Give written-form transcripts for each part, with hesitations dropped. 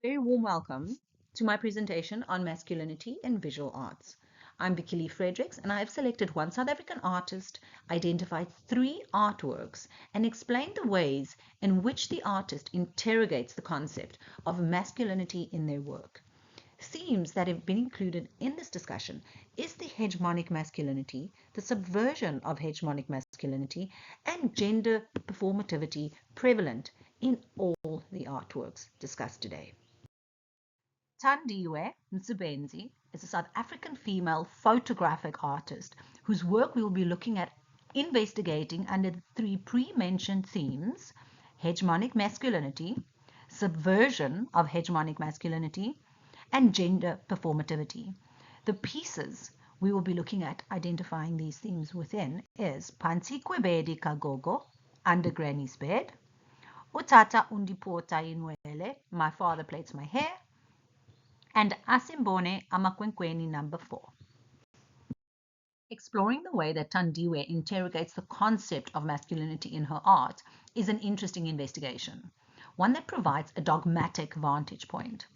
Very warm welcome to my presentation on masculinity in visual arts. I'm V.Fredericks and I have selected one South African artist, identified three artworks, and explained the ways in which the artist interrogates the concept of masculinity in their work. Themes that have been included in this discussion is the hegemonic masculinity, the subversion of hegemonic masculinity, and gender performativity prevalent in all the artworks discussed today. Thandiwe Msebenzi is a South African female photographic artist whose work we will be looking at investigating under the three pre-mentioned themes: hegemonic masculinity, subversion of hegemonic masculinity, and gender performativity. The pieces we will be looking at identifying these themes within is Phansi Kwebedi Kagogo, Under Granny's Bed, Utata Undipota Inwele, My Father Plaits My Hair, and Asimbone Amakwenkweni number 4. Exploring the way that Thandiwe interrogates the concept of masculinity in her art is an interesting investigation, one that provides a dogmatic vantage point.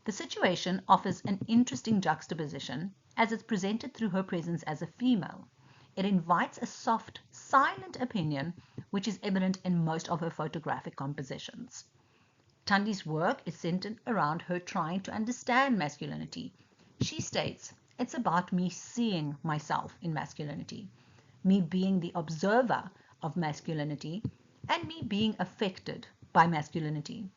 The situation offers an interesting juxtaposition as it's presented through her presence as a female. It invites a soft, silent opinion, which is evident in most of her photographic compositions. Thandi's work is centered around her trying to understand masculinity. She states, "It's about me seeing myself in masculinity, me being the observer of masculinity, and me being affected by masculinity."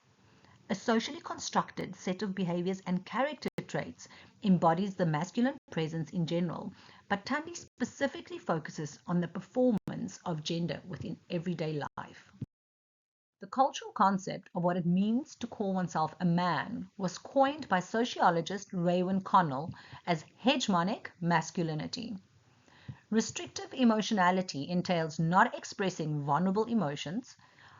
A socially constructed set of behaviors and character traits embodies the masculine presence in general, but Thandi specifically focuses on the performance of gender within everyday life. The cultural concept of what it means to call oneself a man was coined by sociologist Raewyn Connell as hegemonic masculinity. Restrictive emotionality entails not expressing vulnerable emotions.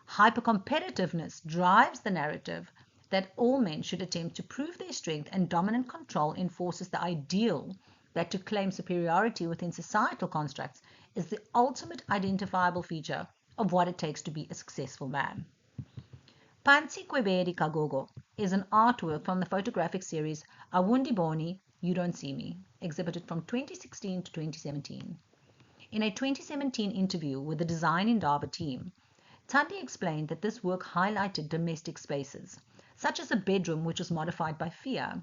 Hypercompetitiveness drives the narrative that all men should attempt to prove their strength, and dominant control enforces the ideal that to claim superiority within societal constructs is the ultimate identifiable feature of what it takes to be a successful man. Phansi Kwebedi Kagogo is an artwork from the photographic series Awundiboni, You Don't See Me, exhibited from 2016 to 2017. In a 2017 interview with the Design in Indaba team, Thandi explained that this work highlighted domestic spaces, such as a bedroom which was modified by fear.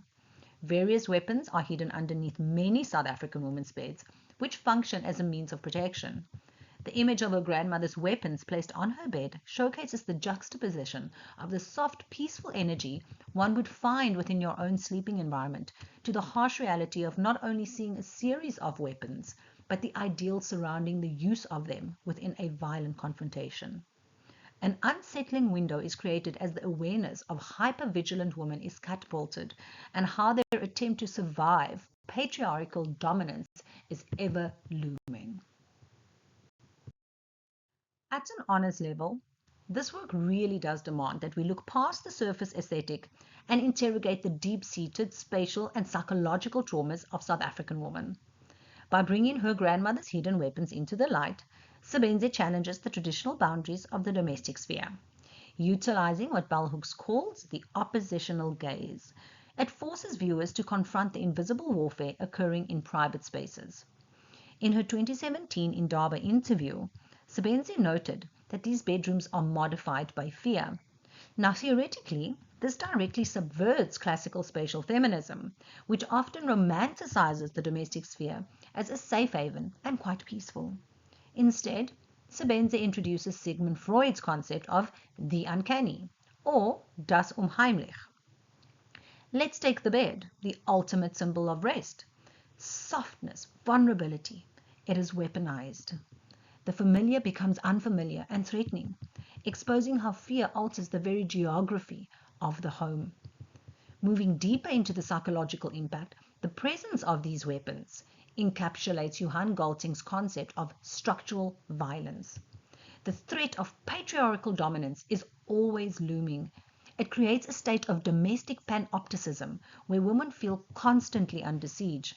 Various weapons are hidden underneath many South African women's beds, which function as a means of protection. The image of her grandmother's weapons placed on her bed showcases the juxtaposition of the soft, peaceful energy one would find within your own sleeping environment to the harsh reality of not only seeing a series of weapons, but the ideal surrounding the use of them within a violent confrontation. An unsettling window is created as the awareness of hypervigilant women is catapulted, and how their attempt to survive patriarchal dominance is ever looming. At an honors level, this work really does demand that we look past the surface aesthetic and interrogate the deep-seated spatial and psychological traumas of South African women. By bringing her grandmother's hidden weapons into the light, Msebenzi challenges the traditional boundaries of the domestic sphere, utilizing what Bell Hooks calls the oppositional gaze. It forces viewers to confront the invisible warfare occurring in private spaces. In her 2017 Indaba interview, Msebenzi noted that these bedrooms are modified by fear. Now, theoretically, this directly subverts classical spatial feminism, which often romanticizes the domestic sphere as a safe haven and quite peaceful. Instead, Msebenzi introduces Sigmund Freud's concept of the uncanny, or das Unheimlich. Let's take the bed, the ultimate symbol of rest. Softness, vulnerability. It is weaponized. The familiar becomes unfamiliar and threatening, exposing how fear alters the very geography of the home. Moving deeper into the psychological impact, the presence of these weapons encapsulates Johann Galting's concept of structural violence. The threat of patriarchal dominance is always looming. It creates a state of domestic panopticism where women feel constantly under siege.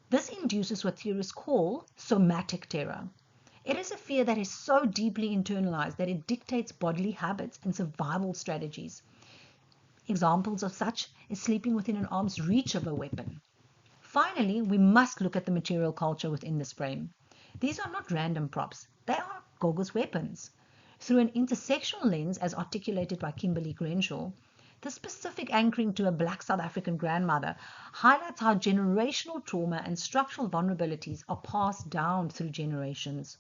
This induces what theorists call somatic terror. It is a fear that is so deeply internalized that it dictates bodily habits and survival strategies. Examples of such is sleeping within an arm's reach of a weapon. Finally, we must look at the material culture within this frame. These are not random props. They are Gogo's weapons. Through an intersectional lens, as articulated by Kimberly Crenshaw, the specific anchoring to a Black South African grandmother highlights how generational trauma and structural vulnerabilities are passed down through generations.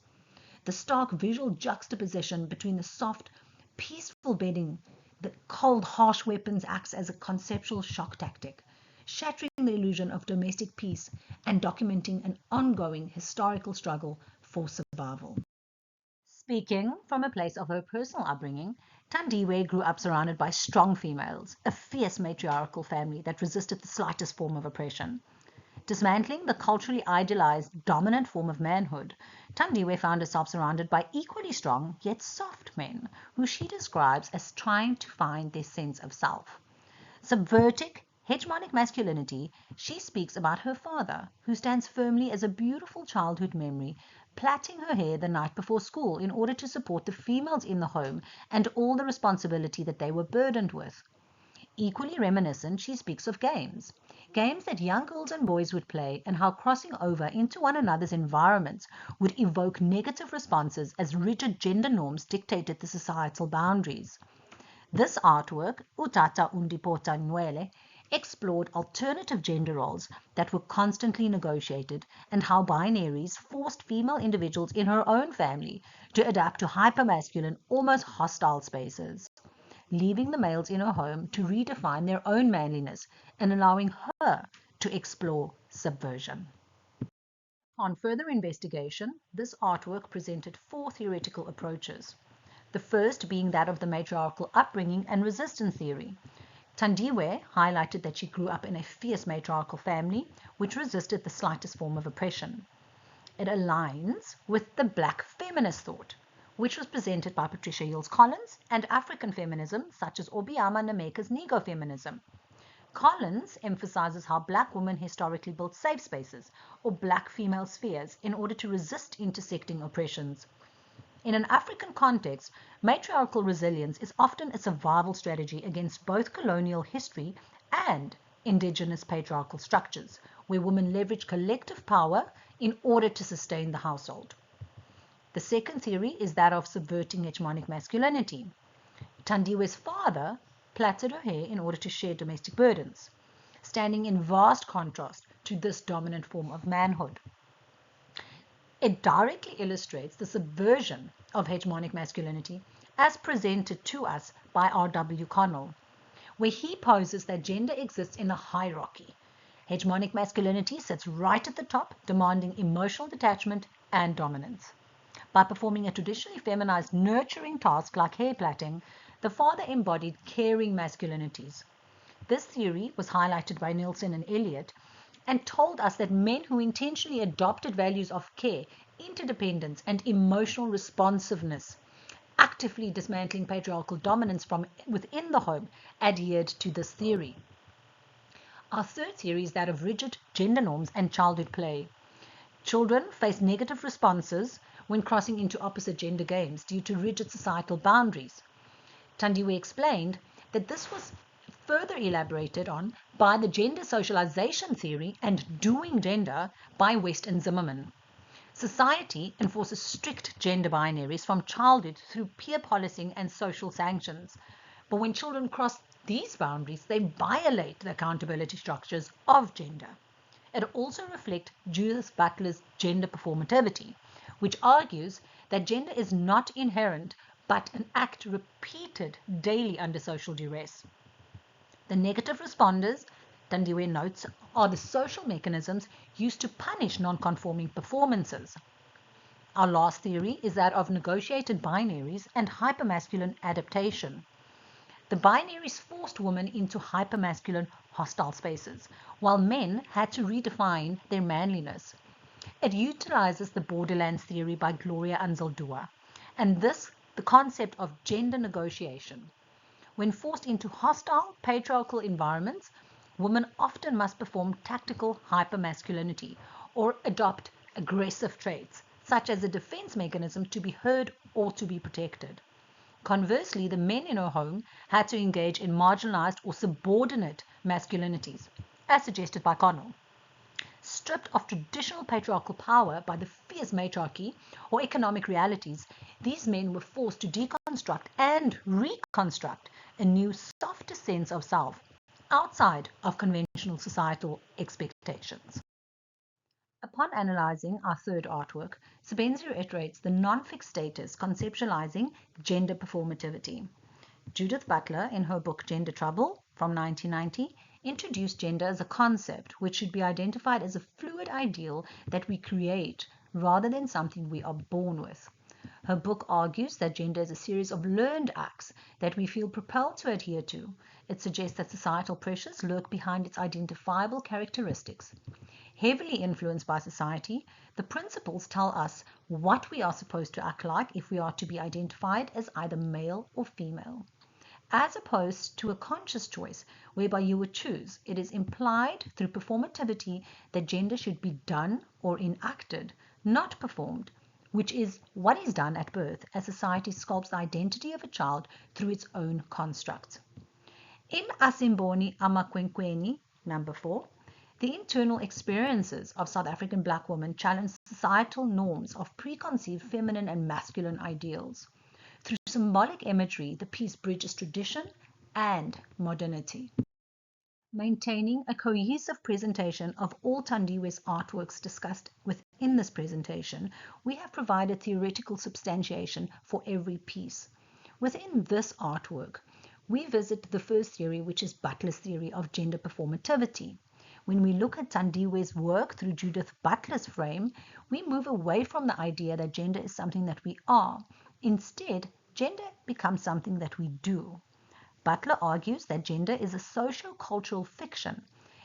The stark visual juxtaposition between the soft, peaceful bedding, the cold, harsh weapons acts as a conceptual shock tactic, shattering the illusion of domestic peace and documenting an ongoing historical struggle for survival. Speaking from a place of her personal upbringing, Tandiwe grew up surrounded by strong females, a fierce matriarchal family that resisted the slightest form of oppression. Dismantling the culturally idealized dominant form of manhood, Tandiwe found herself surrounded by equally strong yet soft men, who she describes as trying to find their sense of self. Subverting hegemonic masculinity, she speaks about her father, who stands firmly as a beautiful childhood memory, plaiting her hair the night before school in order to support the females in the home and all the responsibility that they were burdened with. Equally reminiscent, she speaks of games that young girls and boys would play, and how crossing over into one another's environments would evoke negative responses as rigid gender norms dictated the societal boundaries. This artwork, Utata Undipota Nwele, explored alternative gender roles that were constantly negotiated and how binaries forced female individuals in her own family to adapt to hypermasculine, almost hostile spaces, leaving the males in her home to redefine their own manliness and allowing her to explore subversion. On further investigation, this artwork presented four theoretical approaches. The first being that of the matriarchal upbringing and resistance theory. Tandiwe highlighted that she grew up in a fierce matriarchal family which resisted the slightest form of oppression. It aligns with the Black feminist thought, which was presented by Patricia Yields Collins, and African feminism such as Obiama Nameka's Negro-feminism. Collins emphasizes how Black women historically built safe spaces, or Black female spheres, in order to resist intersecting oppressions. In an African context, matriarchal resilience is often a survival strategy against both colonial history and indigenous patriarchal structures, where women leverage collective power in order to sustain the household. The second theory is that of subverting hegemonic masculinity. Tandiwe's father plaited her hair in order to share domestic burdens, standing in vast contrast to this dominant form of manhood. It directly illustrates the subversion of hegemonic masculinity as presented to us by R.W. Connell, where he poses that gender exists in a hierarchy. Hegemonic masculinity sits right at the top, demanding emotional detachment and dominance. By performing a traditionally feminized nurturing task like hair plaiting, the father embodied caring masculinities. This theory was highlighted by Nielsen and Eliot and told us that men who intentionally adopted values of care, interdependence, and emotional responsiveness, actively dismantling patriarchal dominance from within the home, adhered to this theory. Our third theory is that of rigid gender norms and childhood play. Children face negative responses when crossing into opposite gender games due to rigid societal boundaries. Tandiwe explained that this was further elaborated on by the gender socialization theory and doing gender by West and Zimmerman. Society enforces strict gender binaries from childhood through peer policing and social sanctions. But when children cross these boundaries, they violate the accountability structures of gender. It also reflects Judith Butler's gender performativity, which argues that gender is not inherent but an act repeated daily under social duress. The negative responders, Tandiwe notes, are the social mechanisms used to punish non-conforming performances. Our last theory is that of negotiated binaries and hypermasculine adaptation. The binaries forced women into hypermasculine hostile spaces, while men had to redefine their manliness. It utilizes the borderlands theory by Gloria Anzaldúa, and the concept of gender negotiation. When forced into hostile patriarchal environments, women often must perform tactical hypermasculinity or adopt aggressive traits, such as a defense mechanism to be heard or to be protected. Conversely, the men in her home had to engage in marginalized or subordinate masculinities, as suggested by Connell. Stripped of traditional patriarchal power by the fierce matriarchy or economic realities, these men were forced to deconstruct and reconstruct a new, softer sense of self outside of conventional societal expectations. Upon analyzing our third artwork, Sebenzi reiterates the non-fixed status conceptualizing gender performativity. Judith Butler, in her book Gender Trouble from 1990, introduced gender as a concept which should be identified as a fluid ideal that we create rather than something we are born with. Her book argues that gender is a series of learned acts that we feel propelled to adhere to. It suggests that societal pressures lurk behind its identifiable characteristics. Heavily influenced by society, the principles tell us what we are supposed to act like if we are to be identified as either male or female. As opposed to a conscious choice whereby you would choose, it is implied through performativity that gender should be done or enacted, not performed, which is what is done at birth as society sculpts the identity of a child through its own constructs. In Asimboni Amakwenkweni, number 4, the internal experiences of South African black women challenge societal norms of preconceived feminine and masculine ideals. Through symbolic imagery, the piece bridges tradition and modernity. Maintaining a cohesive presentation of all Thandiwe's artworks discussed within this presentation, we have provided theoretical substantiation for every piece. Within this artwork, we visit the first theory, which is Butler's theory of gender performativity. When we look at Thandiwe's work through Judith Butler's frame, we move away from the idea that gender is something that we are. Instead, gender becomes something that we do. Butler argues that gender is a socio-cultural fiction.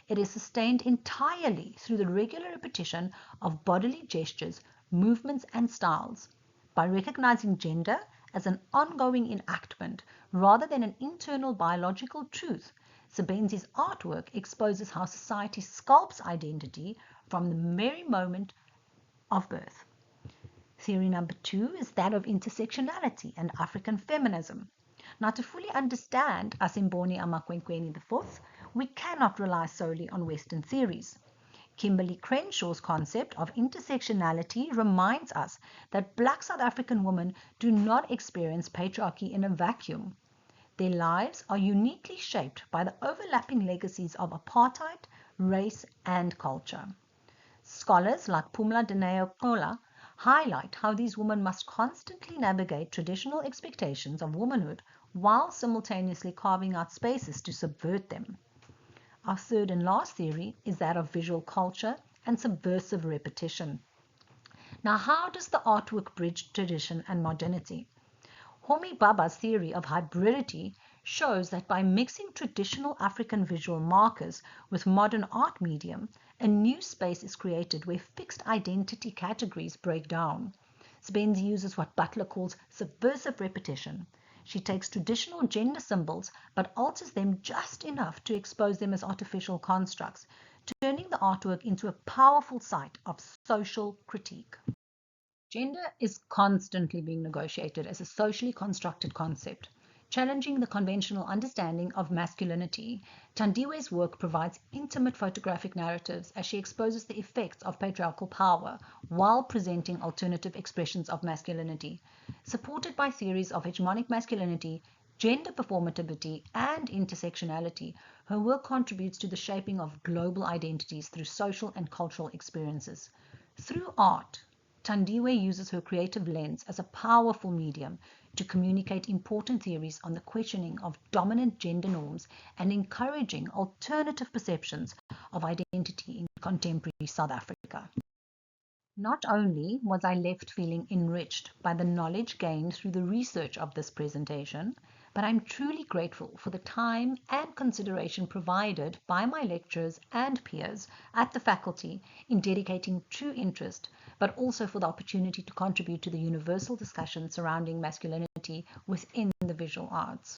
It is sustained entirely through the regular repetition of bodily gestures, movements, and styles. By recognizing gender as an ongoing enactment rather than an internal biological truth, Sebenzi's artwork exposes how society sculpts identity from the very moment of birth. Theory number 2 is that of intersectionality and African feminism. Now, to fully understand Asimboni Amakwenkweni IV, we cannot rely solely on Western theories. Kimberly Crenshaw's concept of intersectionality reminds us that Black South African women do not experience patriarchy in a vacuum. Their lives are uniquely shaped by the overlapping legacies of apartheid, race, and culture. Scholars like Pumla Dineo-Qola highlight how these women must constantly navigate traditional expectations of womanhood while simultaneously carving out spaces to subvert them. Our third and last theory is that of visual culture and subversive repetition. Now, how does the artwork bridge tradition and modernity? Homi Bhabha's theory of hybridity shows that by mixing traditional African visual markers with modern art medium, a new space is created where fixed identity categories break down. Sebenzi uses what Butler calls subversive repetition. She takes traditional gender symbols but alters them just enough to expose them as artificial constructs, turning the artwork into a powerful site of social critique. Gender is constantly being negotiated as a socially constructed concept. Challenging the conventional understanding of masculinity, Thandiwe's work provides intimate photographic narratives as she exposes the effects of patriarchal power while presenting alternative expressions of masculinity. Supported by theories of hegemonic masculinity, gender performativity, and intersectionality, her work contributes to the shaping of global identities through social and cultural experiences. Through art, Thandiwe uses her creative lens as a powerful medium to communicate important theories on the questioning of dominant gender norms and encouraging alternative perceptions of identity in contemporary South Africa. Not only was I left feeling enriched by the knowledge gained through the research of this presentation, but I'm truly grateful for the time and consideration provided by my lecturers and peers at the faculty in dedicating true interest, but also for the opportunity to contribute to the universal discussion surrounding masculinity within the visual arts.